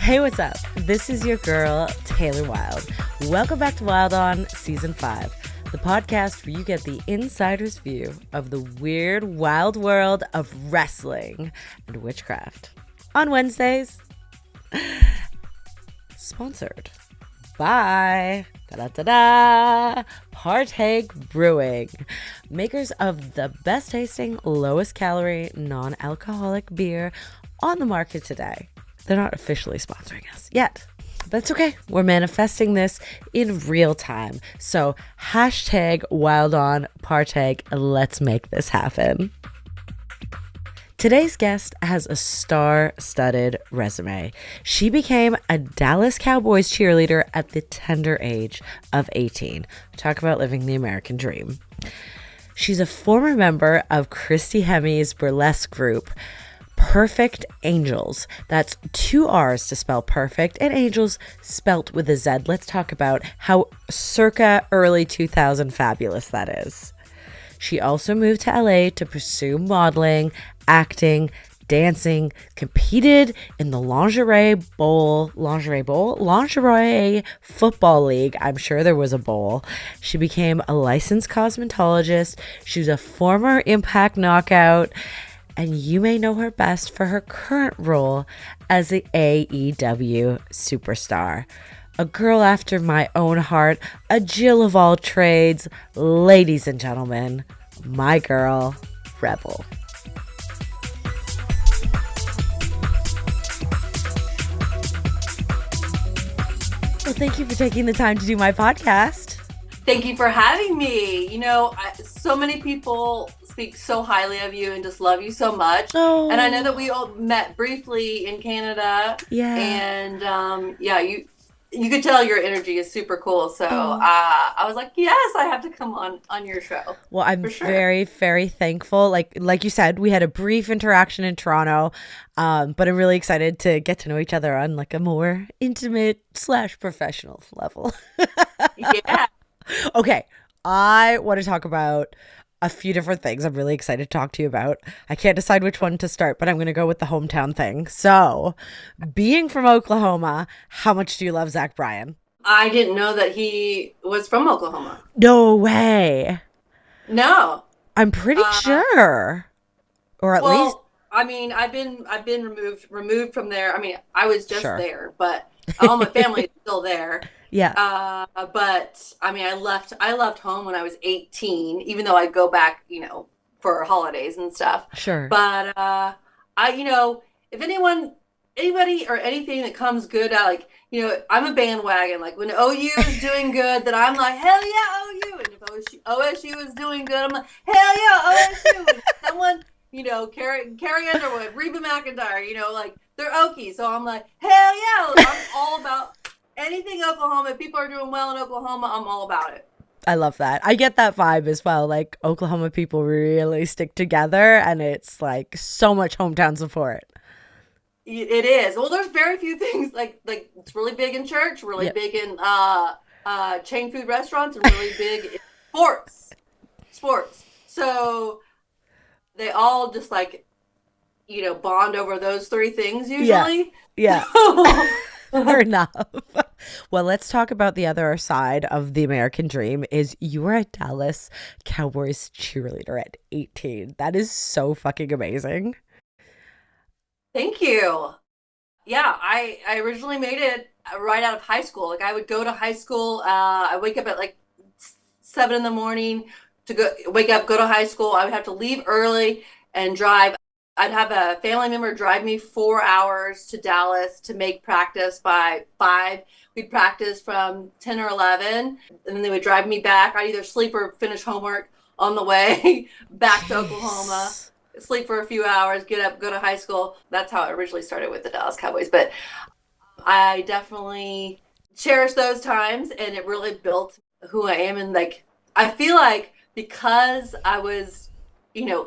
Hey, what's up? This is your girl, Taylor Wilde. Welcome back to Wilde On Season 5, the podcast where you get the insider's view of the weird, wild world of wrestling and witchcraft. On Wednesdays, sponsored by da-da-da-da, Partake Brewing, makers of the best tasting, lowest calorie, non-alcoholic beer on the market today. They're not officially sponsoring us yet. That's okay. We're manifesting this in real time. So hashtag Wilde On Partake. Let's make this happen. Today's guest has a star-studded resume. She became a Dallas Cowboys cheerleader at the tender age of 18. Talk about living the American dream. She's a former member of Christy Hemi's burlesque group, Purrfect Angelz. That's 2 R's to spell perfect, and Angelz spelt with a Z. Let's talk about how circa early 2000 fabulous that is. She also moved to LA to pursue modeling, acting, dancing, competed in the lingerie football league. I'm sure there was a bowl. She became a licensed cosmetologist. She was a former Impact Knockout, and you may know her best for her current role as the AEW superstar. A girl after my own heart, a Jill of all trades. Ladies and gentlemen, my girl, Rebel. Well, thank you for taking the time to do my podcast. Thank you for having me. You know, so many people speak so highly of you and just love you so much. Oh. And I know that we all met briefly in Canada. Yeah. And you could tell your energy is super cool. So I was like, yes, I have to come on your show. Well, I'm very, very thankful. Like you said, we had a brief interaction in Toronto, but I'm really excited to get to know each other on like a more intimate / professional level. Yeah. Okay, I want to talk about a few different things I'm really excited to talk to you about. I can't decide which one to start, but I'm going to go with the hometown thing. So, being from Oklahoma, how much do you love Zach Bryan? I didn't know that he was from Oklahoma. No way. No. I'm pretty sure. Or at least. I mean, I've been removed from there. I mean, I was just there, but all my family is still there. Yeah. But I mean, I left home when I was 18, even though I go back, for holidays and stuff. Sure. But if anybody or anything that comes good out, I'm a bandwagon. Like when OU is doing good, then I'm like, hell yeah, OU. And if OSU is doing good, I'm like, hell yeah, OSU. And someone, Carrie Underwood, Reba McEntire, like they're Okie. So I'm like, hell yeah, I'm all about anything Oklahoma. If people are doing well in Oklahoma, I'm all about it. I love that. I get that vibe as well. Like Oklahoma people really stick together, and it's like so much hometown support. It is. Well, there's very few things like it's really big in church, really big in chain food restaurants, and really big in sports. So they all just bond over those 3 things usually. Yeah. Fair enough. Well, let's talk about the other side of the American dream. Is you were a Dallas Cowboys cheerleader at 18. That is so fucking amazing. Thank you. Yeah, I originally made it right out of high school. Like I would go to high school. I wake up at 7 in the morning to go to high school. I would have to leave early and drive. I'd have a family member drive me 4 hours to Dallas to make practice by 5. We'd practice from 10 or 11, and then they would drive me back. I'd either sleep or finish homework on the way back to Oklahoma, sleep for a few hours, get up, go to high school. That's how it originally started with the Dallas Cowboys. But I definitely cherish those times, and it really built who I am. And I feel like because I was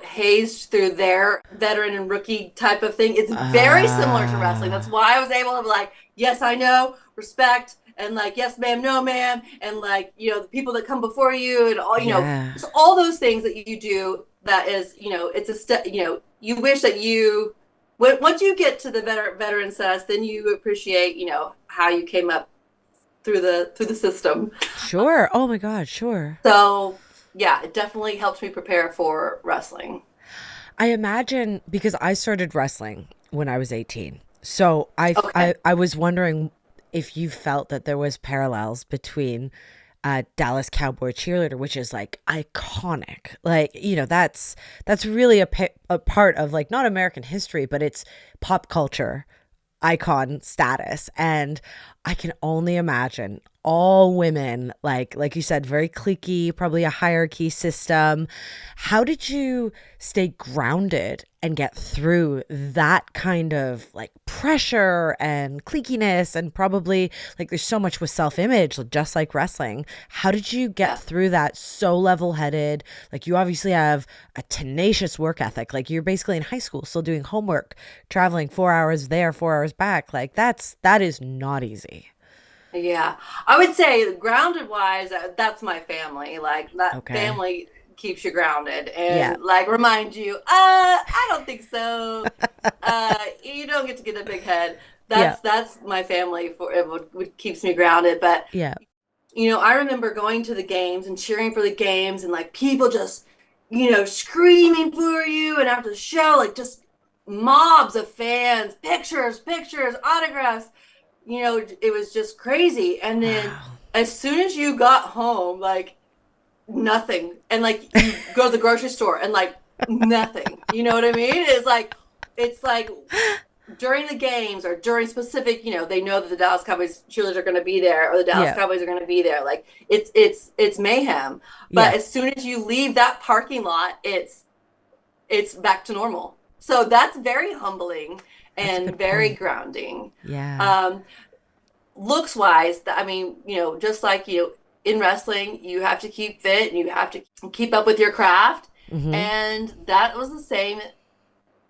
hazed through their veteran and rookie type of thing. It's very similar to wrestling. That's why I was able to be like, yes, I know, respect, and yes, ma'am, no, ma'am, and the people that come before you, and all, just all those things that you do. That is, it's a step. You wish that you once you get to the veteran status, then you appreciate, how you came up through the system. Sure. Oh my God, sure. So yeah, it definitely helps me prepare for wrestling. I imagine because I started wrestling when I was 18. So Okay. I was wondering if you felt that there was parallels between Dallas Cowboy Cheerleader, which is like iconic. Like, that's really a part of like not American history, but it's pop culture icon status. And I can only imagine all women, like you said, very cliquey, probably a hierarchy system. How did you stay grounded and get through that kind of like pressure and cliquiness, and probably like there's so much with self-image just like wrestling. How did you get Yeah. through that so level-headed? Like, you obviously have a tenacious work ethic. Like, you're basically in high school still doing homework, traveling 4 hours there, 4 hours back. Like, that is not easy. Yeah, I would say grounded wise, that's my family. Like that Okay. family keeps you grounded Yeah. and like remind you, I don't think so. You don't get to get a big head. Yeah. That's my family for it would keeps me grounded. But Yeah. I remember going to the games and cheering for the games and like people just, screaming for you, and after the show, like just mobs of fans, pictures, autographs. It was just crazy. And then Wow. as soon as you got home, like nothing. And like you go to the grocery store and like nothing. You know what I mean? It's like during the games or during specific, they know that the Dallas Cowboys cheerleaders are going to be there or the Dallas Yeah. Cowboys are going to be there. Like it's mayhem. But Yeah. as soon as you leave that parking lot, it's back to normal. So that's very humbling That's a and good very point. grounding. Yeah. Um, Looks wise, I mean, just like in wrestling, you have to keep fit and you have to keep up with your craft. Mm-hmm. And that was the same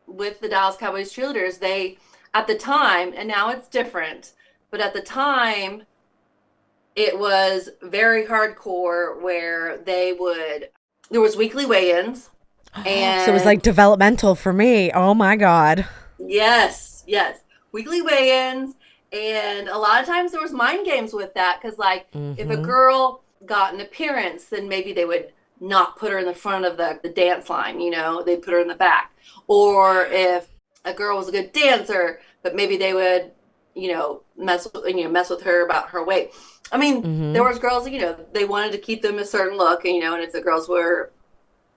with the Dallas Cowboys cheerleaders. They, at the time, and now it's different, but at the time, it was very hardcore where there was weekly weigh-ins. So it was like And developmental for me. Oh my God. yes, yes. Weekly weigh-ins, and a lot of times there was mind games with that because, like, if a Mm-hmm. girl got an appearance, then maybe they would not put her in the front of the dance line, they'd put her in the back. Or if a girl was a good dancer, but maybe they would, mess with her about her weight. I mean, there Mm-hmm. was girls, they wanted to keep them a certain look, and if the girls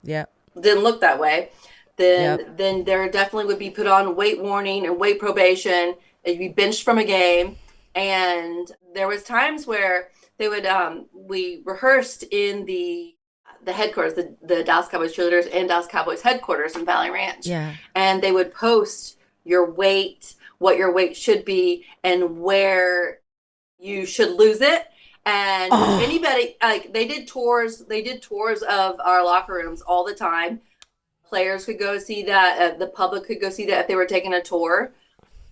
Yep. didn't look that way, Yep. then there definitely would be put on weight warning and weight probation. You'd be benched from a game. And there was times where they would we rehearsed in the headquarters, the Dallas Cowboys cheerleaders and Dallas Cowboys headquarters in Valley Ranch, Yeah. and they would post your weight, what your weight should be, and where you should lose it. And if Oh anybody, like, they did tours of our locker rooms all the time. Players could go see that, the public could go see that if they were taking a tour.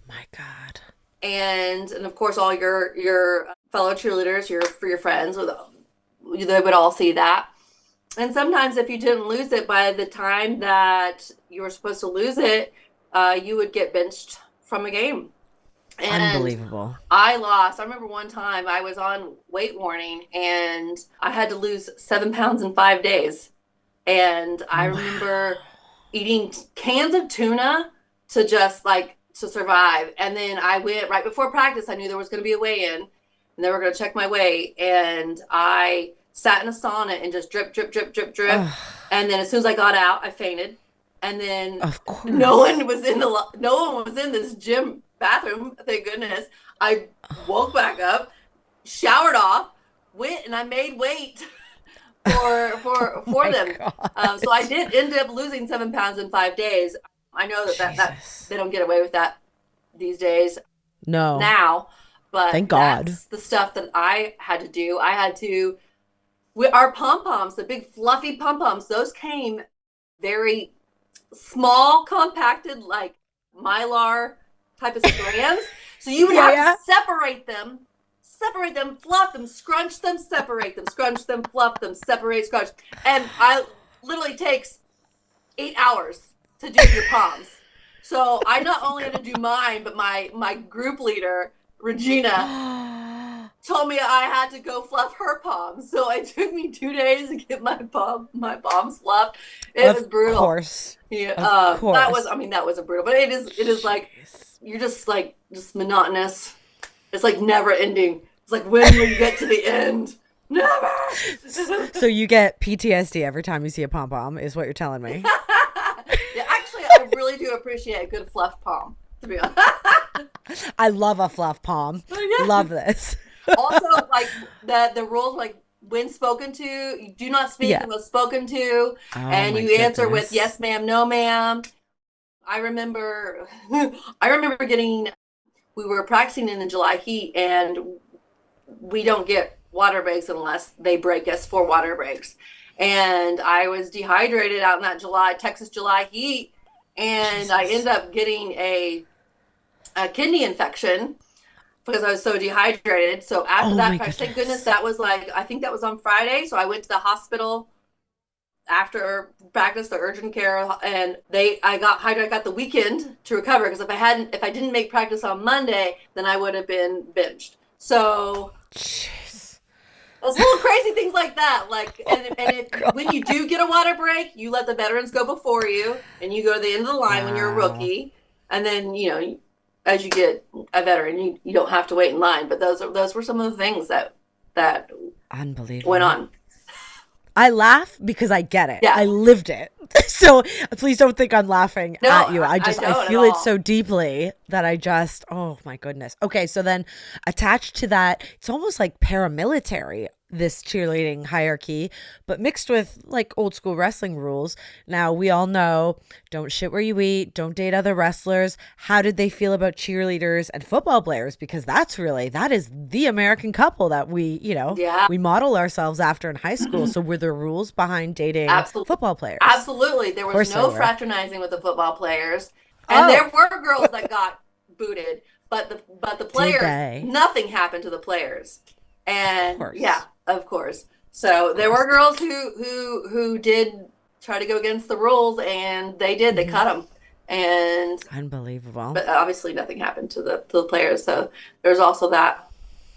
my God. And of course all your fellow cheerleaders, your friends, they would all see that. And sometimes if you didn't lose it by the time that you were supposed to lose it, you would get benched from a game. And Unbelievable. I lost. I remember one time I was on weight warning and I had to lose 7 pounds in 5 days. And I Wow. remember eating cans of tuna to just like to survive. And then I went right before practice. I knew there was going to be a weigh-in and they were going to check my weight. And I sat in a sauna and just drip, drip, drip, drip, drip. Oh, And then as soon as I got out, I fainted. And then of no course. one was no one was in this gym bathroom. Thank goodness. I woke back up, showered off, went and I made weight for for Oh for my them. God. So I did end up losing 7 pounds in 5 days. I know that Jesus. they don't get away with that these days No. now, but Thank God. that's the stuff that I had to do. I had to. Our pom poms, the big fluffy pom poms, those came very small, compacted, like mylar type of strands. So you would Yeah, have to yeah. separate them, fluff them, scrunch them, separate them, scrunch them, fluff them, separate, scrunch. And I literally takes 8 hours to do your palms. So I not only had to do mine, but my group leader, Regina, told me I had to go fluff her palms. So it took me 2 days to get my palms fluffed. It was brutal. Of course. Yeah, Of course. that was a brutal, but it is like, you're just like, just monotonous. It's like never ending. It's like, when will you get to the end? Never. So you get PTSD every time you see a pom-pom is what you're telling me. Yeah, actually, I really do appreciate a good fluff palm, to be honest. I love a fluff palm. Yeah. Love this. Also, like the rules, like when spoken to, you do not speak unless spoken to, and you answer with yes, ma'am, no, ma'am. I remember we were practicing in the July heat, and we don't get water breaks unless they break us for water breaks. And I was dehydrated out in that Texas July heat, and Jesus. I ended up getting a kidney infection because I was so dehydrated. So after that, thank goodness, that was like, I think that was on Friday. So I went to the hospital after practice, the urgent care, and I got the weekend to recover, because if I didn't make practice on Monday, then I would have been binged. So jeez. Those little crazy things like that, like, when you do get a water break, you let the veterans go before you, and you go to the end of the line when you're a rookie, and then as you get a veteran, you don't have to wait in line. But those were some of the things that unbelievable went on. I laugh because I get it. Yeah. I lived it. So please don't think I'm laughing at you. I feel it so deeply that oh my goodness. Okay, so then attached to that, it's almost like paramilitary, this cheerleading hierarchy, but mixed with like old school wrestling rules. Now, we all know, don't shit where you eat, don't date other wrestlers. How did they feel about cheerleaders and football players? Because that is the American couple that we model ourselves after in high school. So were there rules behind dating football players? Absolutely. There was no fraternizing with the football players. And there were girls that got booted, but the players, nothing happened to the players. And of course. So there were girls who did try to go against the rules, and they did. They cut them, and unbelievable. But obviously, nothing happened to the players. So there's also that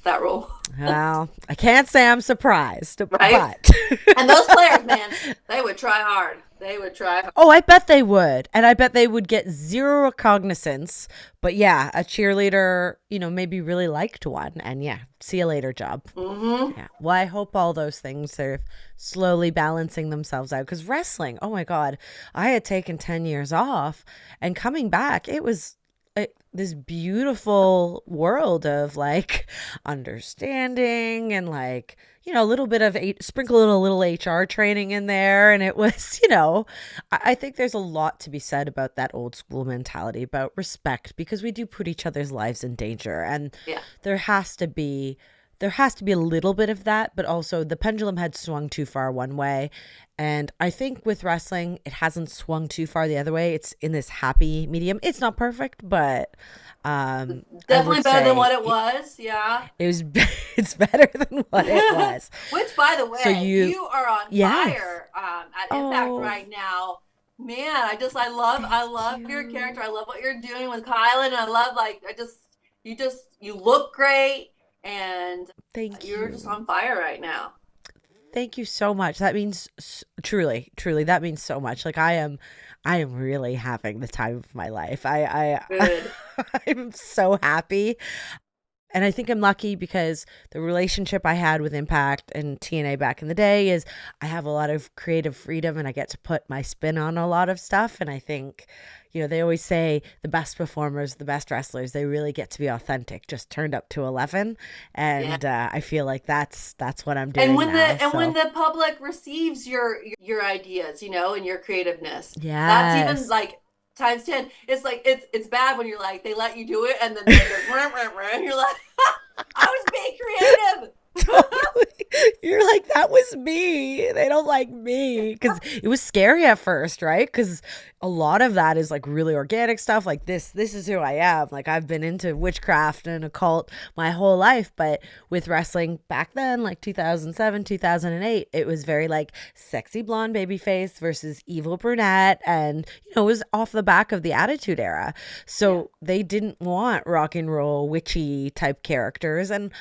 rule. Well, I can't say I'm surprised, right? But and those players, man, they would try hard. They would try hard. Oh, I bet they would. And I bet they would get zero recognizance. But yeah, a cheerleader, maybe really liked one. And yeah, see you later job. Mm-hmm. Yeah. Well, I hope all those things are slowly balancing themselves out. Because wrestling, oh my God, I had taken 10 years off. And coming back, it was this beautiful world of like understanding and like, a little bit of sprinkle a little HR training in there. And it was, I think there's a lot to be said about that old school mentality about respect, because we do put each other's lives in danger. And there has to be a little bit of that, but also the pendulum had swung too far one way. And I think with wrestling, it hasn't swung too far the other way. It's in this happy medium. It's not perfect, but definitely better than what it was. Yeah, it's better than what it was. Which, by the way, so you are on fire at Impact right now. Man, I love your character. I love what you're doing with Kylan. I love you look great, and you're just on fire right now. Thank you so much. That means truly, that means so much. Like I am really having the time of my life. Good. I'm so happy. And I think I'm lucky because the relationship I had with Impact and TNA back in the day is I have a lot of creative freedom and I get to put my spin on a lot of stuff. And I think, they always say the best performers, the best wrestlers, they really get to be authentic, just turned up to 11. And I feel like that's what I'm doing. And when the public receives your ideas, and your creativeness, that's even like times 10. It's like it's bad when you're like they let you do it and then they're and you're like I was being creative. Totally. You're like, that was me. They don't like me. Because it was scary at first, right? Because a lot of that is like really organic stuff. Like this is who I am. Like I've been into witchcraft and occult my whole life. But with wrestling back then, like 2007, 2008, it was very like sexy blonde baby face versus evil brunette. And, it was off the back of the Attitude Era. So they didn't want rock and roll witchy type characters. And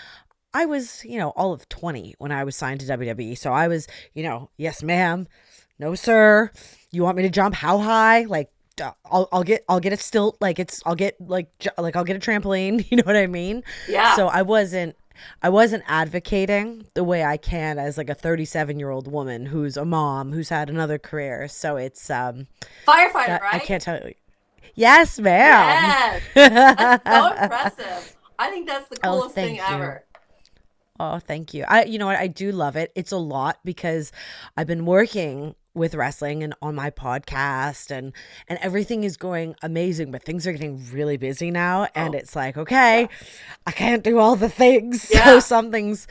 I was, all of 20 when I was signed to WWE. So I was, yes, ma'am. No, sir. You want me to jump how high? Like, I'll get a stilt. Like I'll get I'll get a trampoline. You know what I mean? Yeah. So I wasn't advocating the way I can as like a 37-year-old woman who's a mom who's had another career. So it's Firefighter, right? I can't tell you. Yes, ma'am. Yes. That's so impressive. I think that's the coolest thing thank you. ever. Oh, thank you. You know what? I do love it. It's a lot because I've been working with wrestling and on my podcast and everything is going amazing, but things are getting really busy now. And it's like, okay, I can't do all the things. So something's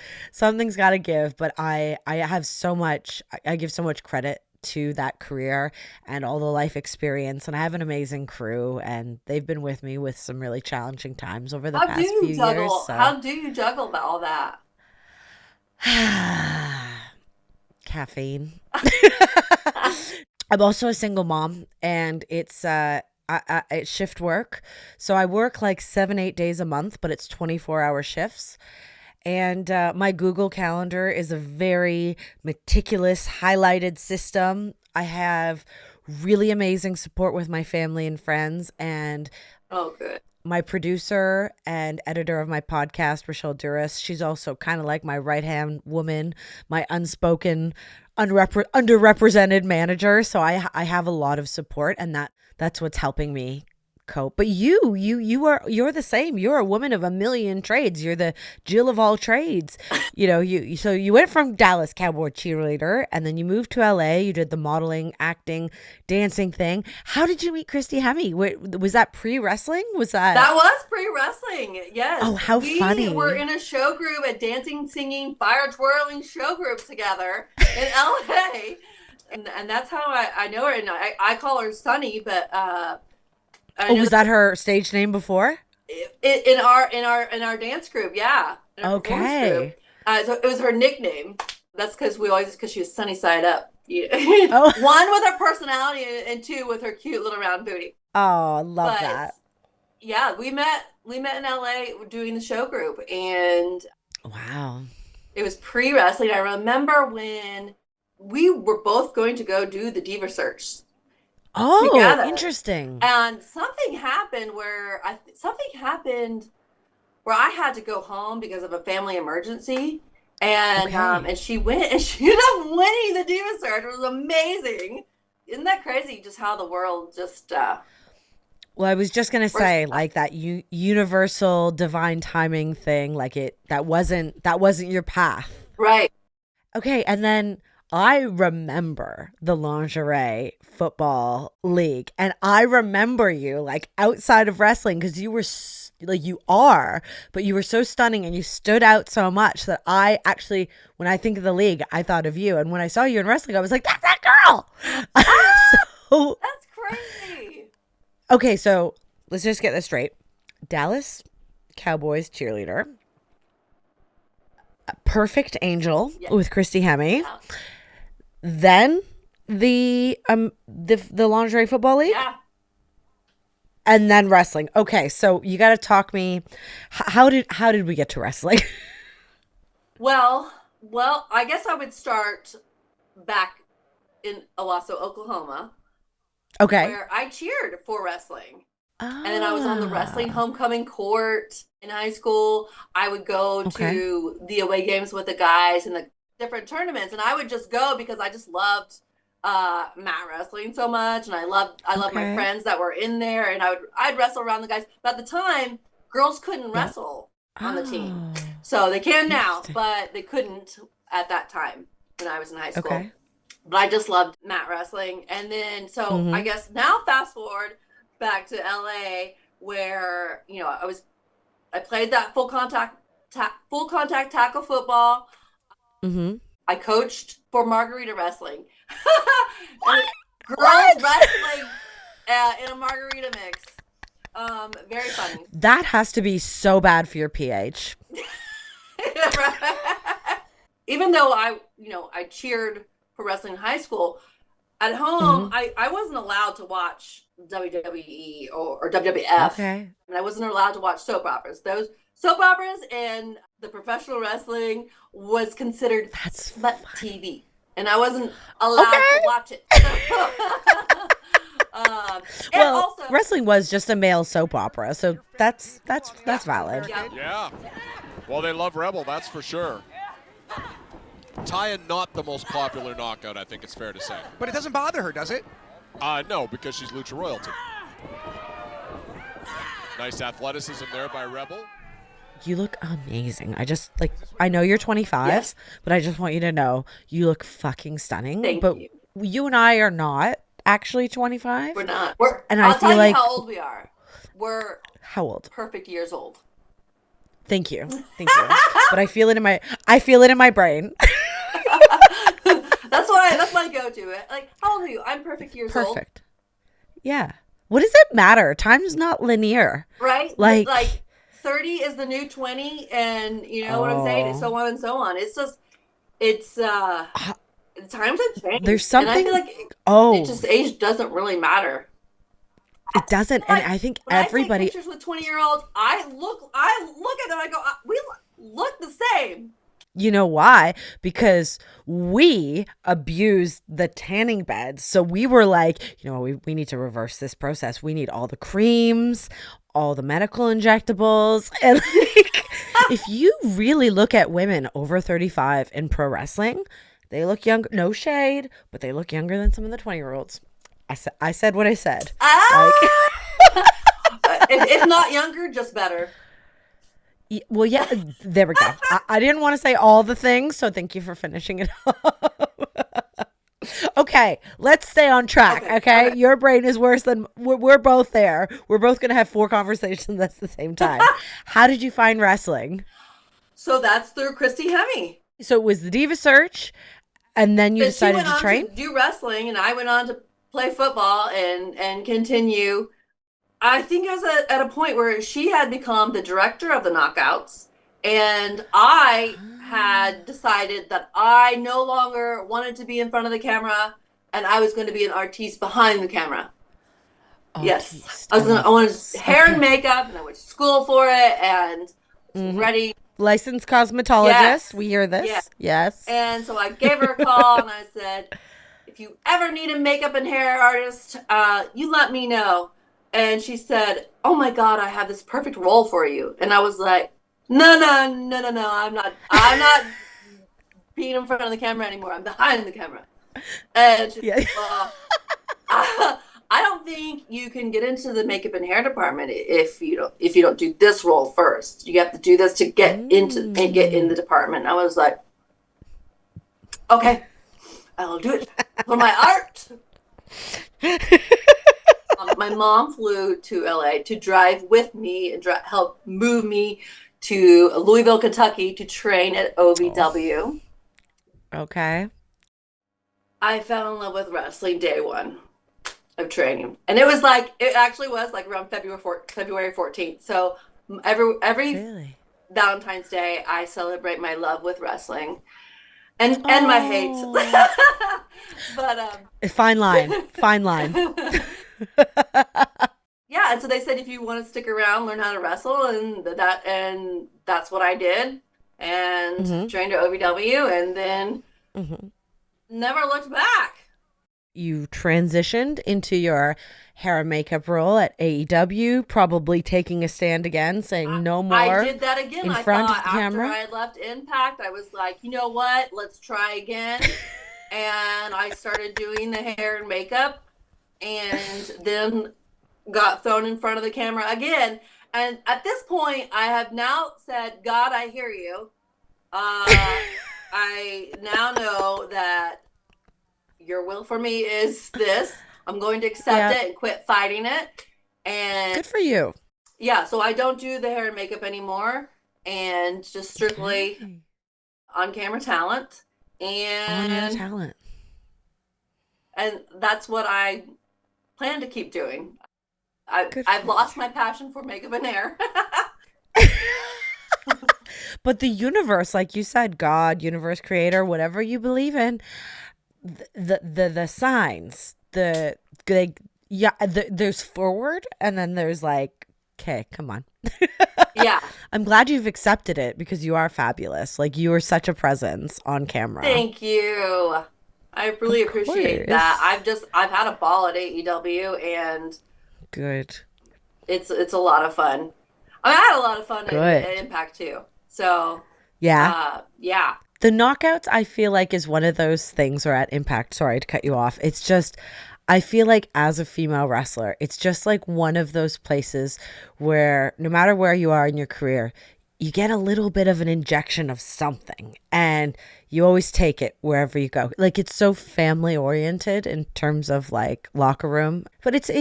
got to give. But I have so much, I give so much credit to that career and all the life experience, and I have an amazing crew, and they've been with me with some really challenging times over the past few years. So. How do you juggle all that? Caffeine. I'm also a single mom, and it's it's shift work. So I work like 7-8 days a month, but it's 24-hour shifts. And my Google Calendar is a very meticulous, highlighted system. I have really amazing support with my family and friends. And oh, good. My producer and editor of my podcast, Rochelle Douris, she's also kind of like my right-hand woman, my unspoken, underrepresented manager. So I have a lot of support, and that's what's helping me cope. But you're the same. You're a woman of a million trades. You're the Jill of all trades. So you went from Dallas Cowboy cheerleader, and then you moved to LA. You did the modeling, acting, dancing thing. How did you meet Christy Hemme? Was that pre-wrestling? That was pre-wrestling? Yes. Oh, how funny. We were in a show group, a dancing, singing, fire twirling show group together in LA. And that's how I know her. And I call her Sunny, but was that her stage name before? In our dance group, yeah. Okay. Group. So it was her nickname. That's because she was sunny side up. Oh. One, with her personality, and two, with her cute little round booty. Oh, I love that. Yeah, we met in LA doing the show group, and wow, it was pre-wrestling. I remember when we were both going to go do the Diva Search. Oh, together. Interesting. And something happened where I had to go home because of a family emergency. And and she went, and she ended up winning the Diva Search. It was amazing. Isn't that crazy? Just how the world just. Well, I was just gonna say, like that universal divine timing thing. Like that wasn't your path, right? Okay, and then I remember the lingerie football league, and I remember you like outside of wrestling because you were but you were so stunning and you stood out so much that I actually, when I think of the league, I thought of you. And when I saw you in wrestling, I was like, that's that girl. So, that's crazy. Okay, so let's just get this straight. Dallas Cowboys cheerleader, Purrfect Angel with Christy Hemme. Yeah. Then the lingerie football league. Yeah. And then wrestling. Okay, so you got to talk me. How did we get to wrestling? Well, I guess I would start back in Owasso, Oklahoma. Okay. Where I cheered for wrestling. And then I was on the wrestling homecoming court in high school. I would go to the away games with the guys and the different tournaments, and I would just go because I just loved mat wrestling so much, and I loved my friends that were in there, and I'd wrestle around the guys. But at the time, girls couldn't wrestle on the team, so they can now, but they couldn't at that time when I was in high school. Okay. But I just loved mat wrestling, and then I guess now fast forward back to LA where I played that full contact tackle football. Mm-hmm. I coached for margarita wrestling. What? Girls wrestling in a margarita mix. Very funny. That has to be so bad for your pH. Even though I cheered for wrestling in high school, at home, I wasn't allowed to watch WWE or WWF. Okay. And I wasn't allowed to watch soap operas. Those soap operas and the professional wrestling was considered smut TV. And I wasn't allowed to watch it. Well, also, wrestling was just a male soap opera, so that's valid. Yeah. Well, they love Rebel, that's for sure. Taya, not the most popular knockout, I think it's fair to say. But it doesn't bother her, does it? No, because she's Lucha royalty. Nice athleticism there by Rebel. You look amazing. I know you're 25, yes. But I just want you to know you look fucking stunning. Thank but you. You and I are not actually 25. We're not. I'll tell you how old we are. We're how old? Perfect years old. Thank you. But I feel it in my brain. That's my go-to. Like, how old are you? I'm perfect years old. Perfect. Yeah. What does it matter? Time's not linear. Right? Like 30 is the new 20, and you know what I'm saying? So on and so on. It's just, times have changed. There's something. And I feel like age doesn't really matter. It doesn't, and I think everybody. I take pictures with 20-year-olds. I look at them. I go, we look the same. You know why? Because we abused the tanning beds. So we were like, we need to reverse this process. We need all the creams, all the medical injectables. And like, if you really look at women over 35 in pro wrestling, they look younger. No shade, but they look younger than some of the 20-year-olds. I said what I said. If not younger, just better. Well, yeah, there we go. I didn't want to say all the things, so thank you for finishing it up. Okay, let's stay on track, okay? Your brain is worse than... We're both there. We're both going to have 4 conversations at the same time. How did you find wrestling? So that's through Christy Hemme. So it was the Diva Search, and then you decided to train? To do wrestling, and I went on to play football and continue... I think I was at a point where she had become the director of the knockouts, and I had decided that I no longer wanted to be in front of the camera, and I was going to be an artiste behind the camera. Yes. I wanted hair and makeup, and I went to school for it, and ready. Licensed cosmetologist. Yes. We hear this. Yes. And so I gave her a call, and I said, if you ever need a makeup and hair artist, you let me know. And she said, oh my God, I have this perfect role for you. And I was like, no, I'm not being in front of the camera anymore. I'm behind the camera. And she said, well, I don't think you can get into the makeup and hair department if you don't do this role first. You have to do this to get into and get in the department. And I was like, okay, I'll do it for my art. My mom flew to LA to drive with me and help move me to Louisville, Kentucky to train at OVW. Okay. I fell in love with wrestling day one of training. And it actually was like around February 14th. So every Valentine's Day, I celebrate my love with wrestling. And my hate. But fine line. Yeah, and so they said if you want to stick around, learn how to wrestle, and that's what I did, and trained at OVW, and then never looked back. You transitioned into your hair and makeup role at AEW, probably taking a stand again, saying no more. I did that again. In front of the camera. After I left Impact, I was like, you know what? Let's try again. And I started doing the hair and makeup, and then got thrown in front of the camera again. And at this point, I have now said, God, I hear you. I now know that your will for me is this. I'm going to accept it and quit fighting it. And good for you. Yeah, so I don't do the hair and makeup anymore, and just strictly on camera talent, On-air and talent. that's what I plan to keep doing. I've lost my passion for makeup and hair. But the universe, like you said, God, universe, creator, whatever you believe in, the signs, there's forward, and then there's like, okay, come on. Yeah. I'm glad you've accepted it, because you are fabulous. Like, you are such a presence on camera. Thank you. I really appreciate that. I've had a ball at AEW, and good. It's a lot of fun. I had a lot of fun at Impact too. So yeah. Yeah. The knockouts, I feel like, is one of those things, or at Impact, sorry to cut you off. It's just, I feel like as a female wrestler, it's just like one of those places where no matter where you are in your career, you get a little bit of an injection of something, and you always take it wherever you go. Like, it's so family oriented in terms of like locker room, but it's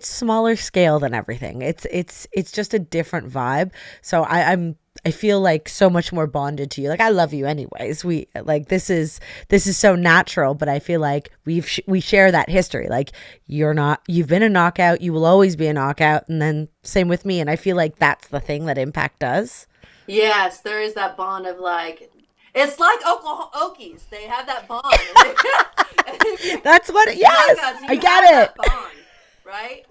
smaller scale than everything. It's just a different vibe. So I feel like so much more bonded to you. Like, I love you anyways. We like, this is so natural, but I feel like we share that history. Like, you've been a knockout, you will always be a knockout, and then same with me. And I feel like that's the thing that Impact does. Yes, there is that bond of like, it's like Oklahoma Okies. They have that bond. That's what. Yes, I get it. That bond, right?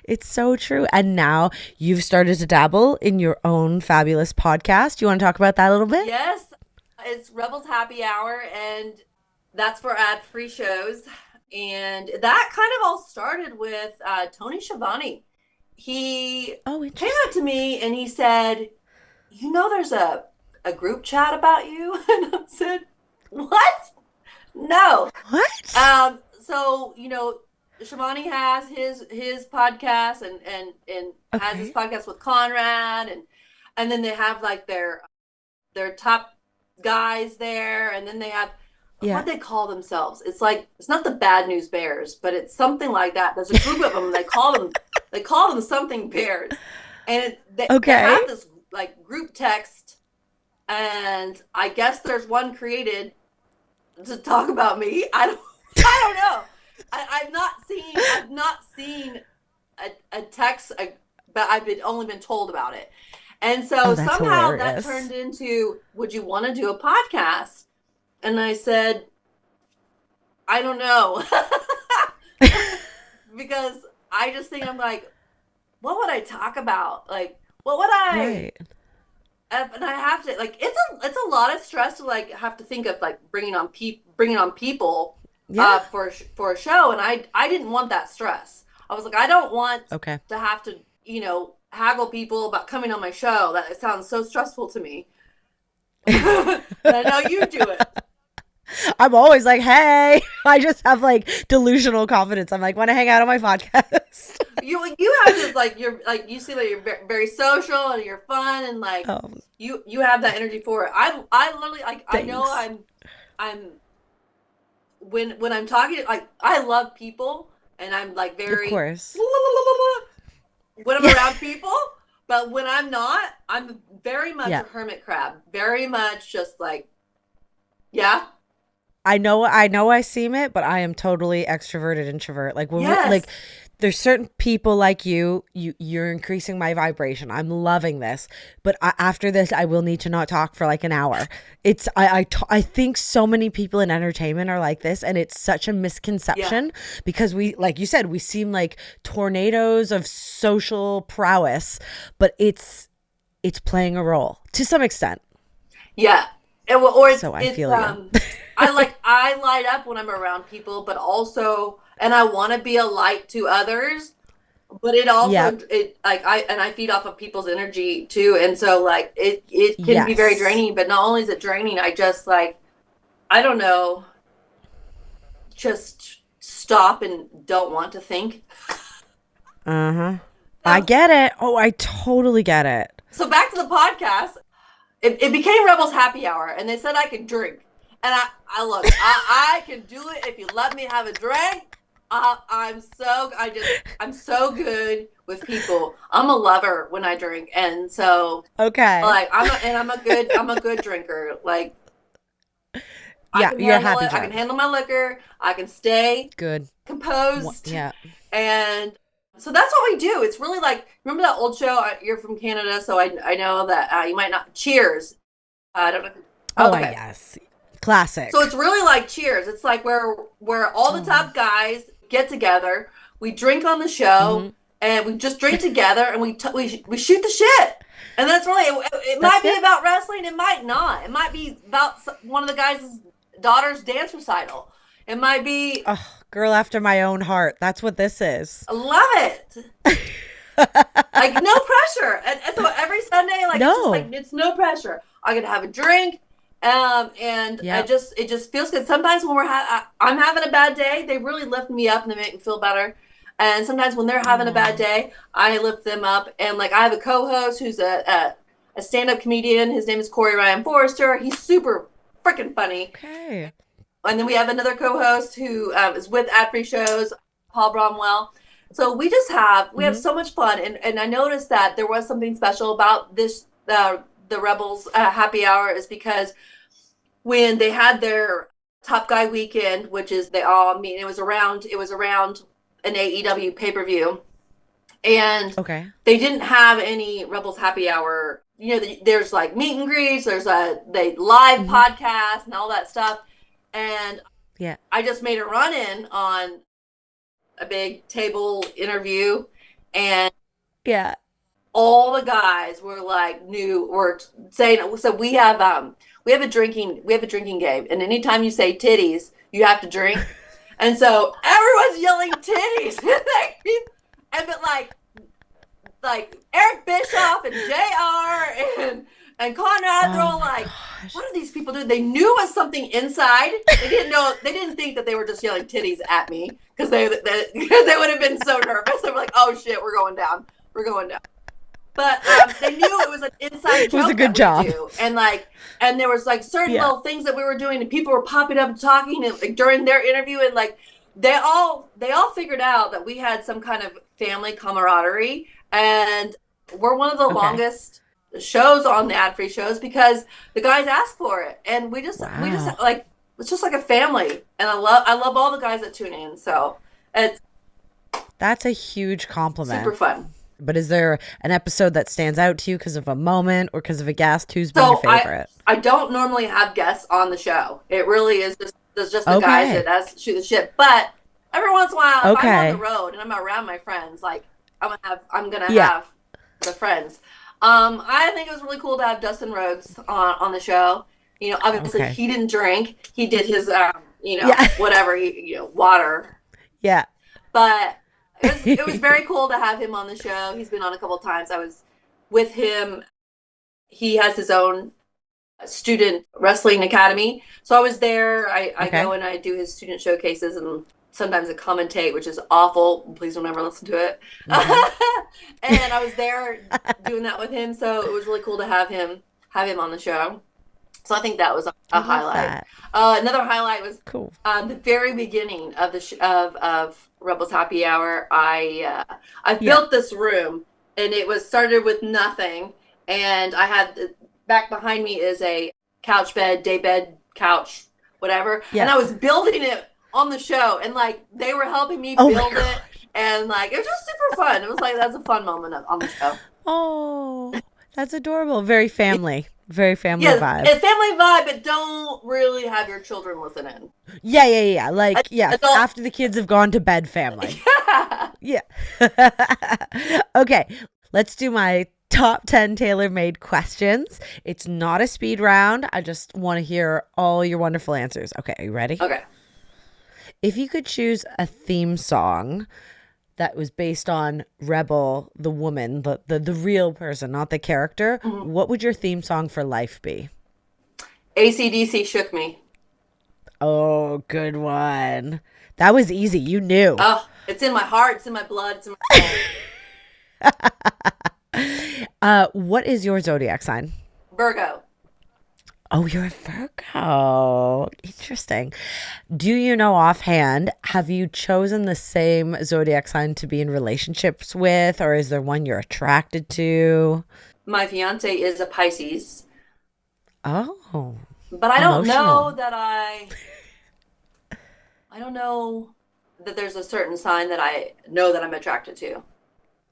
It's so true. And now you've started to dabble in your own fabulous podcast. You want to talk about that a little bit? Yes, it's Rebels Happy Hour, and that's for ad-free shows. And that kind of all started with Tony Schiavone. He came up to me and he said, there's a group chat about you. And I said, what? No. What? So, Schiavone has his podcast and has his podcast with Conrad, and then they have like their top guys there, and then they have what they call themselves. It's like, it's not the Bad News Bears, but it's something like that. There's a group of them. They call them something bears, and they have this like group text, and I guess there's one created to talk about me. I don't know. I've not seen a text, but I've only been told about it. And so somehow that turned into, would you want to do a podcast? And I said, I don't know. Because I just think, I'm like, what would I talk about? Like, what would I... Right. And I have to, like, it's a lot of stress to like have to think of like bringing on people for a show, and I didn't want that stress. I was like, I don't want to have to haggle people about coming on my show. That it sounds so stressful to me. But I know you do it. I'm always like, hey, I just have like delusional confidence. I'm like, want to hang out on my podcast. You have this like, you're like, you seem like you're very social and you're fun, and like you have that energy for it. I literally like, thanks. I know I'm when I'm talking, like, I love people, and I'm like very, of course, when I'm around people, but when I'm not, I'm very much a hermit crab, very much just like, I know I seem it, but I am totally extroverted introvert. Like, when like, there's certain people like you're increasing my vibration. I'm loving this, but after this, I will need to not talk for like an hour. It's I think so many people in entertainment are like this, and it's such a misconception because we, like you said, we seem like tornadoes of social prowess, but it's playing a role to some extent. Yeah. So I feel you. I light up when I'm around people, but also, and I want to be a light to others, but it also, I feed off of people's energy too. And so like, it can be very draining, but not only is it draining, I just like, I don't know, just stop and don't want to think. I get it. Oh, I totally get it. So back to the podcast. It became Rebels Happy Hour, and they said I could drink. And I can do it if you let me have a drink. I'm so good with people. I'm a lover when I drink, and so Okay. like I'm a good drinker. Like Yeah, you're a happy I drunk. can handle my liquor. I can stay Good. composed. Yeah. And so that's what we do. It's really like, remember that old show? You're from Canada, so I know that you might not. Cheers. I don't know. Oh, Okay. yes. Classic. So it's really like Cheers. It's like where all the top guys get together. We drink on the show, and we just drink together, and we shoot the shit. And that's really it. Might be about wrestling. It might not. It might be about one of the guys' daughter's dance recital. It might be. Oh, girl after my own heart. That's what this is. I love it. Like no pressure, and so every Sunday, like it's no pressure. I get to have a drink, and it just feels good. Sometimes when I'm having a bad day, they really lift me up and they make me feel better. And sometimes when they're having a bad day, I lift them up. And like I have a co-host who's a stand-up comedian. His name is Corey Ryan Forrester. He's super freaking funny. Okay. And then we have another co-host who is with ad-free shows, Paul Bromwell. So we have so much fun. And I noticed that there was something special about this, the Rebels happy hour, is because when they had their Top Guy weekend, which is they all meet, it was around an AEW pay-per-view. And they didn't have any Rebels happy hour. You know, there's like meet and greets, there's they live podcast and all that stuff. And I just made a run-in on a big table interview, and all the guys were like were saying, so we have a drinking game, and anytime you say titties, you have to drink. And so everyone's yelling titties. But like Eric Bischoff and JR and Conrad, they're all like, what are these people doing? They knew it was something inside. They didn't think that they were just yelling titties at me, because they would have been so nervous. They were like, oh shit, we're going down. But they knew it was an inside joke. It was a good job. And there was like certain little things that we were doing, and people were popping up and talking, and like during their interview, and like they all figured out that we had some kind of family camaraderie, and we're one of the longest shows on the ad-free shows because the guys asked for it, and we just like, it's just like a family, and I love all the guys that tune in. So that's a huge compliment. Super fun. But is there an episode that stands out to you because of a moment or because of a guest? Who's been your favorite? I don't normally have guests on the show. It really is just the guys that shoot the shit. But every once in a while, if I'm on the road and I'm around my friends, like I'm gonna have the friends. I think it was really cool to have Dustin Rhodes on the show. You know, obviously he didn't drink. He did his whatever, water. Yeah. But it was very cool to have him on the show. He's been on a couple of times. I was with him. He has his own student wrestling academy. So I was there. I go and I do his student showcases, and sometimes I commentate, which is awful. Please don't ever listen to it. And I was there doing that with him. So it was really cool to have him on the show. So I think that was a highlight. Another highlight was the very beginning of of Rebels Happy Hour. I built this room, and it was started with nothing. And I had back behind me is a couch bed, day bed, couch, whatever. Yeah. And I was building it on the show, and like they were helping me build it, and like it was just super fun. It was like that's a fun moment on the show. Oh, that's adorable. Very family. Very family vibe. It's family vibe, but don't really have your children listen in. Yeah. Like, after the kids have gone to bed, family. Yeah. Okay, let's do my top 10 tailor-made questions. It's not a speed round. I just want to hear all your wonderful answers. Okay, are you ready? Okay. If you could choose a theme song that was based on Rebel, the woman, the real person, not the character, what would your theme song for life be? AC/DC Shook Me. Oh, good one. That was easy. You knew. Oh, it's in my heart. It's in my blood. It's in my soul. What is your zodiac sign? Virgo. Oh, you're a Virgo. Interesting. Do you know offhand, have you chosen the same zodiac sign to be in relationships with, or is there one you're attracted to? My fiance is a Pisces, Oh, but I don't know emotional. that I don't know that there's a certain sign that I know that I'm attracted to.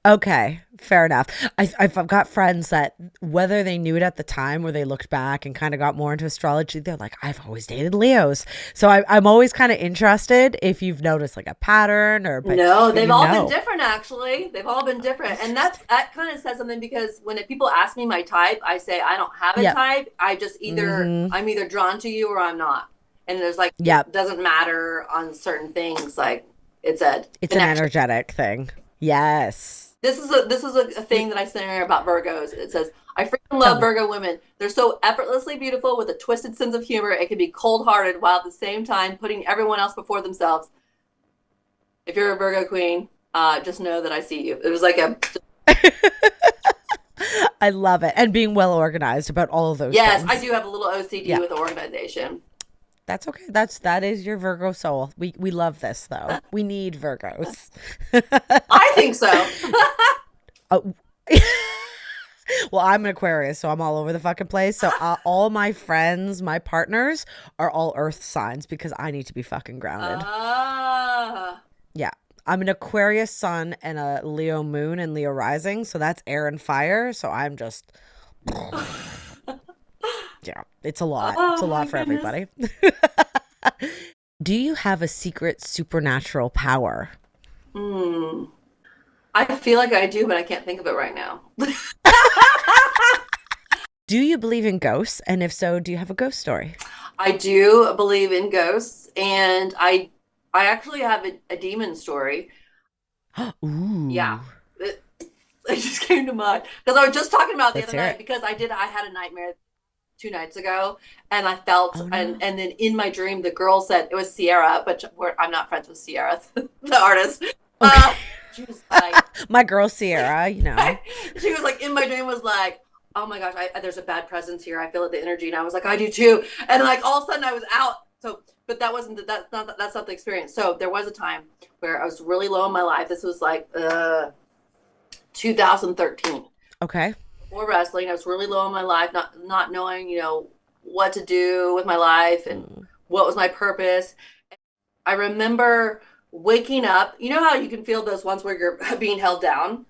Okay, fair enough. I've got friends that whether they knew it at the time or they looked back and kind of got more into astrology, they're like, I've always dated Leos. So I'm always kind of interested if you've noticed like a pattern No, but they've you all been know. different actually. They've all been different. And that kind of says something because when people ask me my type, I say I don't have a Yep. type. I just Mm-hmm. I'm either drawn to you or I'm not. And there's like it Yep. doesn't matter on certain things. Like it's a It's an connection. energetic thing. Yes. This is a thing that I say about Virgos. It says, I freaking Tell love me. Virgo women. They're so effortlessly beautiful with a twisted sense of humor. It can be cold hearted while at the same time putting everyone else before themselves. If you're a Virgo queen, just know that I see you. It was like a I love it. And being well organized about all of those yes, I things. do have a little OCD Yeah. with organization. That's okay. That is your Virgo soul. We love this though. We need Virgos. I think so. Oh, well, I'm an Aquarius, so I'm all over the fucking place. So all my friends, my partners are all earth signs because I need to be fucking grounded. Ah, Yeah. I'm an Aquarius sun and a Leo moon and Leo rising, so that's air and fire. So I'm just yeah, it's a lot. It's oh a my lot for goodness. everybody. Do you have a secret supernatural power? Hmm. I feel like I do, but I can't think of it right now. Do you believe in ghosts? And if so, do you have a ghost story? I do believe in ghosts, and I actually have a demon story. Yeah, Ooh, it, it just came to mind because I was just talking about the let's other hear night it. because I had a nightmare 2 nights ago, and I felt Oh no. and then in my dream the girl said it was Sierra, but I'm not friends with Sierra, the artist. Okay. She was like, My girl Sierra, you know. she was like in my dream was like, oh my gosh, there's a bad presence here. I feel it, the energy, and I was like, I do too. And like all of a sudden I was out. So, but that wasn't that's not the experience. So there was a time where I was really low in my life. This was like 2013 Okay. before wrestling. I was really low in my life, not knowing what to do with my life and Mm. what was my purpose. I remember waking up. You know how you can feel those ones where you're being held down?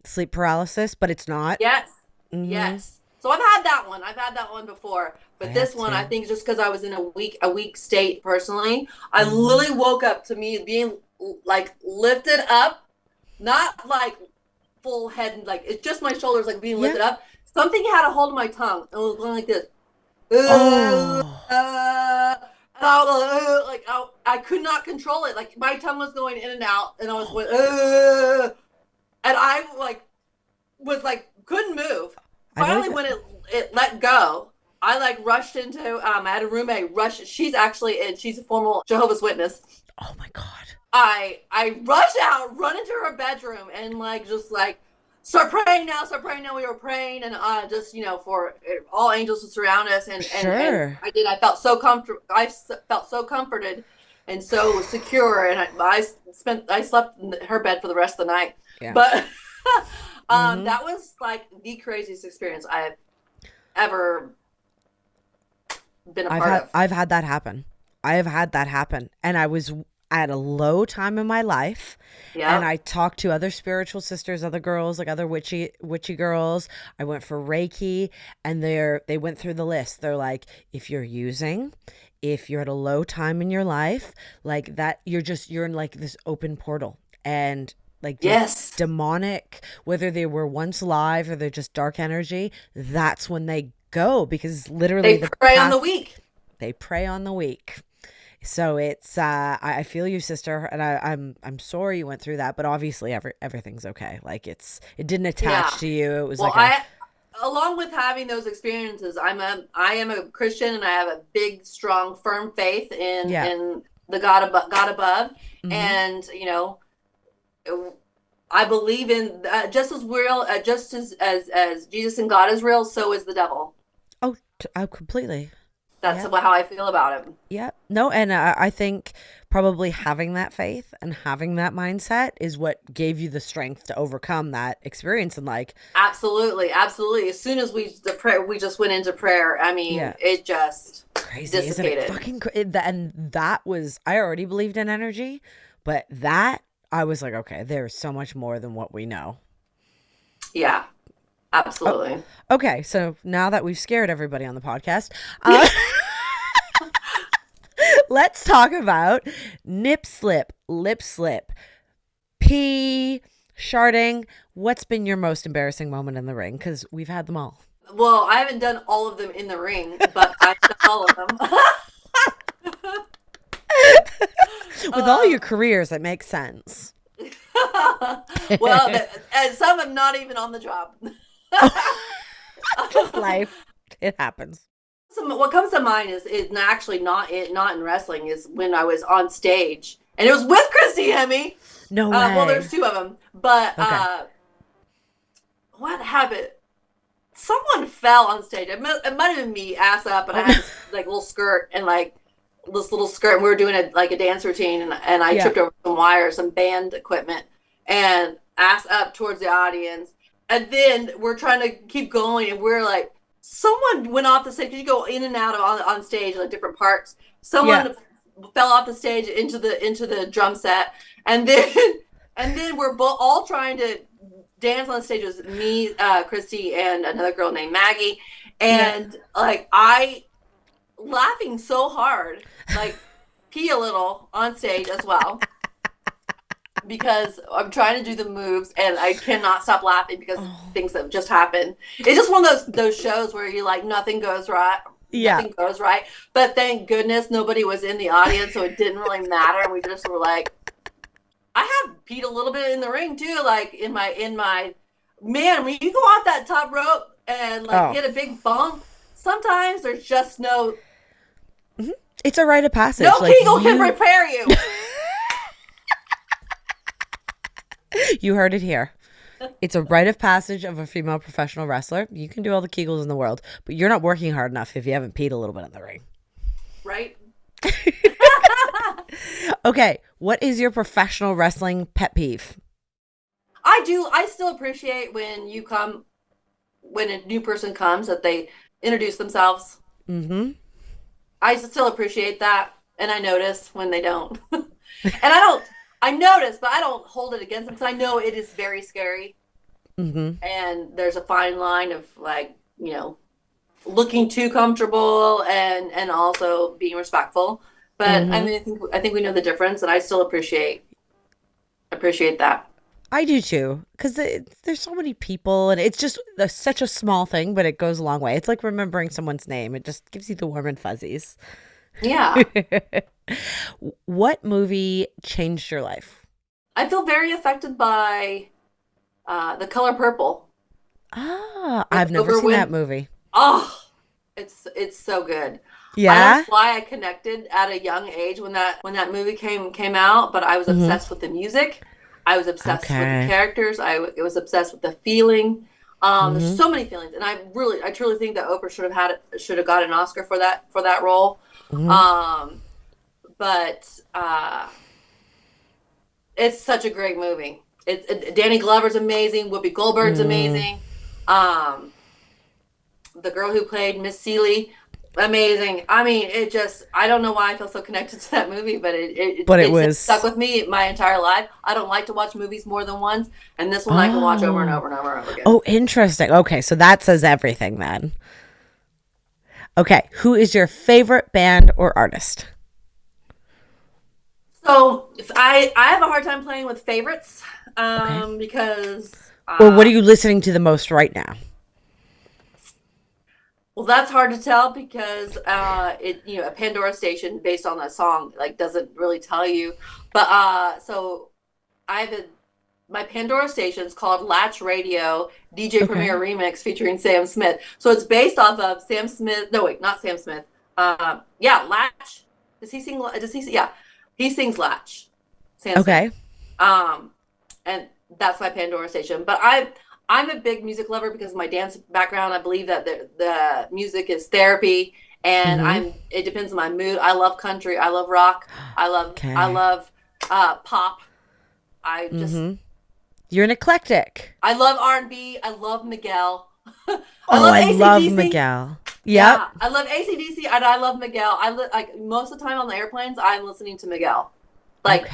Sleep paralysis, but it's not. Yes. Mm-hmm. Yes. So I've had that one. I've had that one before. I But have this one, I two. think just because I was in a weak state personally, I Mm-hmm. literally woke up to me being like lifted up, not like full head, like it's just my shoulders like being Yeah. lifted up. Something had a hold of my tongue. It was going like this. Oh. And I was like, I could not control it. Like my tongue was going in and out, and I was Oh going, my God. and I like was like couldn't move. I believe Finally, it. when it let go, I like rushed into. I had a roommate rush. She's actually and she's a former Jehovah's Witness. Oh my God. I rush out, run into her bedroom, and like just like start praying now, start praying now. We were praying, and just for all angels to surround us, and Sure. I did. I felt so comfortable. Felt so comforted and so secure, and I slept in her bed for the rest of the night. Yeah. But Mm-hmm. that was like the craziest experience I have ever been a part of. I've had that happen. I have had that happen. And I was at a low time in my life and Yep. I talked to other spiritual sisters, other girls, like other witchy girls. I went for Reiki and they went through the list. They're like, if you're at a low time in your life, like that you're in like this open portal and like just Yes. demonic, whether they were once live or they're just dark energy, that's when they go because literally They the prey on the path weak. they prey on the weak. So it's I feel you, sister, and I'm sorry you went through that, but obviously everything's okay. Like it didn't attach Yeah. to you. It was Well, like a I along with having those experiences, I am a Christian and I have a big, strong, firm faith yeah. in the God above, Mm-hmm. and I believe in just as real, just as Jesus and God is real, so is the devil. Oh, completely. That's Yep. how I feel about it. Yep. No, and I think probably having that faith and having that mindset is what gave you the strength to overcome that experience and like, Absolutely, absolutely. As soon as we just went into prayer. I mean, yeah, it just crazy, isn't it? dissipated. Fucking and that was, I already believed in energy, but that I was like, okay, there's so much more than what we know. Yeah, Oh, absolutely. okay, so now that we've scared everybody on the podcast, uh, let's talk about nip slip, lip slip, pee, sharding. What's been your most embarrassing moment in the ring? Because we've had them all. Well, I haven't done all of them in the ring, but I've done all of them. With all your um, careers, it makes sense. well, and some are not even on the job. Just life. It happens. What comes to mind is actually not in wrestling, is when I was on stage and it was with Christy Hemme. No Well, way. there's two of them, but Okay. what happened? Someone fell on stage. It might have been me, ass up, and I had this like little skirt and like this little skirt, and we were doing a dance routine, and I Yeah. tripped over some wires, some band equipment, and ass up towards the audience, and then we're trying to keep going, and we're like, someone went off the stage. You go in and out of on stage, like different parts. Yeah. Someone fell off the stage into the drum set, and then we're both all trying to dance on the stage. It was me, Christy, and another girl named Maggie, and like I laughing so hard, like pee a little on stage as well. Because I'm trying to do the moves and I cannot stop laughing because things that just happened. It's just one of those shows where you like nothing goes right. Yeah. Nothing goes right. But thank goodness nobody was in the audience, so it didn't really matter. And we just were like, I have peed a little bit in the ring too, like in my man, when you go off that top rope and like hit a big bump, sometimes there's just no It's a rite of passage. no like Kegel can repair you. You heard it here. It's a rite of passage of a female professional wrestler. You can do all the Kegels in the world, but you're not working hard enough if you haven't peed a little bit in the ring. Right? Okay, what is your professional wrestling pet peeve? I still appreciate when a new person comes, that they introduce themselves. Mm-hmm. I still appreciate that. And I notice when they don't. I notice, but I don't hold it against them because I know it is very scary. Mm-hmm. And there's a fine line of like, looking too comfortable and also being respectful. But I mean, I think we know the difference, and I still appreciate that. I do too, because there's so many people, and it's just such a small thing, but it goes a long way. It's like remembering someone's name. It just gives you the warm and fuzzies. Yeah. What movie changed your life? I feel very affected by The Color Purple. I've never Oprah seen that movie. Oh, it's so good. I Yeah? don't know why I connected at a young age when that movie came out, but I was obsessed with the music. I was obsessed with the characters. I was obsessed with the feeling. There's so many feelings, and I truly think that Oprah should have got an Oscar for that role. But it's such a great movie. Danny Glover's amazing. Whoopi Goldberg's amazing. The girl who played Miss Seeley, amazing. I mean, I don't know why I feel so connected to that movie, but it stuck with me my entire life. I don't like to watch movies more than once, and this one I can watch over and over and over and over again. Oh, interesting. Okay, so that says everything then. Okay, who is your favorite band or artist? So I have a hard time playing with favorites because. Or what are you listening to the most right now? Well, that's hard to tell because a Pandora station based on that song like doesn't really tell you. But so I have my Pandora station's called Latch Radio DJ Premier Remix featuring Sam Smith. So it's based off of Sam Smith. No, wait, not Sam Smith. Latch. Does he sing? Yeah, he sings Latch. Sam Smith. And that's my Pandora station. But I'm a big music lover because of my dance background. I believe that the music is therapy, and it depends on my mood. I love country. I love rock. I love pop. I just You're an eclectic. I love R&B. I love Miguel. I love Miguel. Yep. Yeah, I love AC/DC and I love Miguel. Like most of the time on the airplanes, I'm listening to Miguel. Like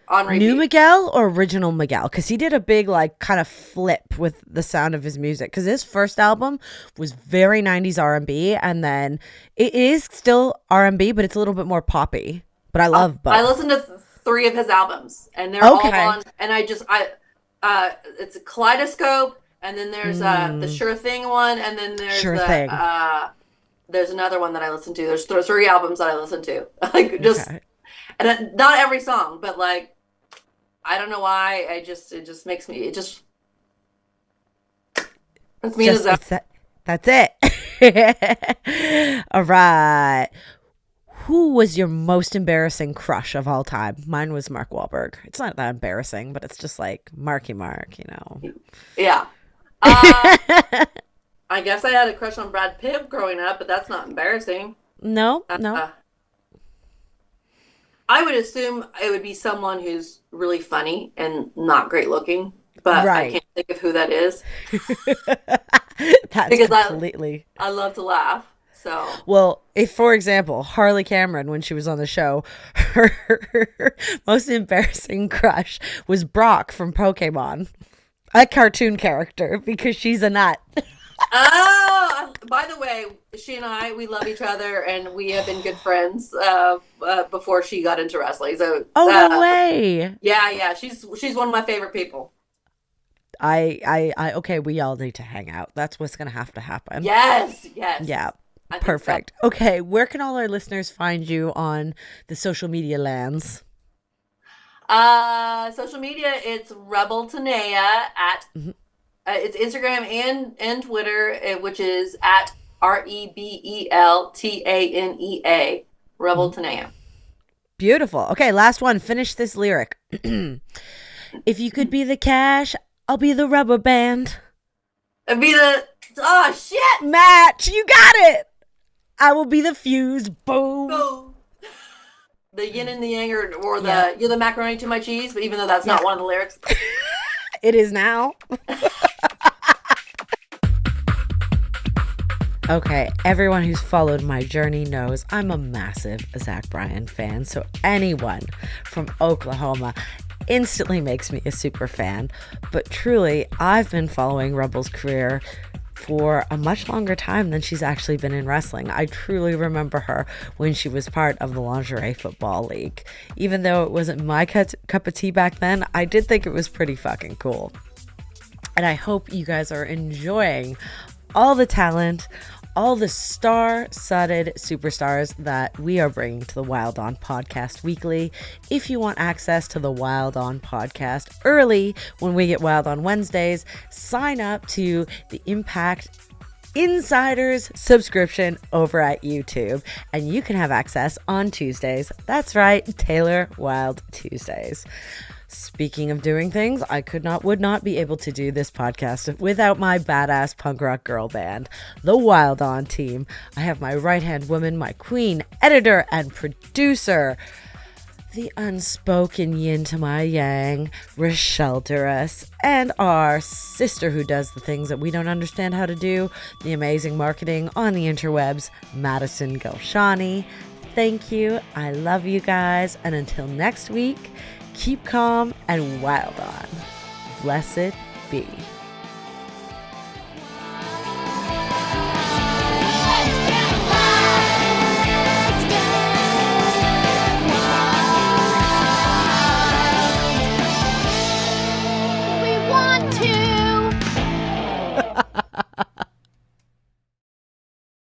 on repeat. New Miguel or original Miguel? Because he did a big like kind of flip with the sound of his music. Because his first album was very 90s R&B, and then it is still R&B, but it's a little bit more poppy. But I love both. I listened to 3 of his albums, and they're all on. And it's a Kaleidoscope. And then there's the Sure Thing one, and then there's there's another one that I listen to. There's 3 albums that I listen to. And not every song, but like I don't know why. It just makes me that's me. That's it. All right. Who was your most embarrassing crush of all time? Mine was Mark Wahlberg. It's not that embarrassing, but it's just like Marky Mark, you know. Yeah. I guess I had a crush on Brad Pitt growing up, but that's not embarrassing. No. I would assume it would be someone who's really funny and not great looking, but I can't think of who that is. That's because completely. I love to laugh. So well, if for example Harley Cameron, when she was on the show, her most embarrassing crush was Brock from Pokemon. A cartoon character, because she's a nut. Oh, by the way, she and I, we love each other, and we have been good friends before she got into wrestling. So, no way. Yeah, she's one of my favorite people. Okay, we all need to hang out. That's what's gonna have to happen. Yes. Yeah. Perfect. So. Okay, where can all our listeners find you on the social media lands? Social media, it's Rebel Taya at it's Instagram and Twitter, which is at RebelTanea, Rebel Taya. Beautiful. Okay, last one. Finish this lyric. If you could be the cash, I'll be the rubber band. I'll be the shit match. You got it. I will be the fuse. Boom. Boom. The yin and the yang, or you're the macaroni to my cheese, but even though that's not one of the lyrics. It is now. Okay, everyone who's followed my journey knows I'm a massive Zach Bryan fan, so anyone from Oklahoma instantly makes me a super fan. But truly, I've been following Rebel's career for a much longer time than she's actually been in wrestling. I truly remember her when she was part of the Lingerie Football League. Even though it wasn't my cup of tea back then, I did think it was pretty fucking cool. And I hope you guys are enjoying all the talent, all the star-studded superstars that we are bringing to the Wilde On podcast weekly. If you want access to the Wilde On podcast early when we get Wilde on Wednesdays, sign up to the Impact Insiders subscription over at YouTube, and you can have access on Tuesdays. That's right, Taylor Wilde Tuesdays. Speaking of doing things, I would not be able to do this podcast without my badass punk rock girl band, the Wilde On team. I have my right-hand woman, my queen, editor, and producer, the unspoken yin to my yang, Rochelle Douris, and our sister who does the things that we don't understand how to do, the amazing marketing on the interwebs, Madison Galshani. Thank you. I love you guys. And until next week, keep calm and wild on. Blessed be.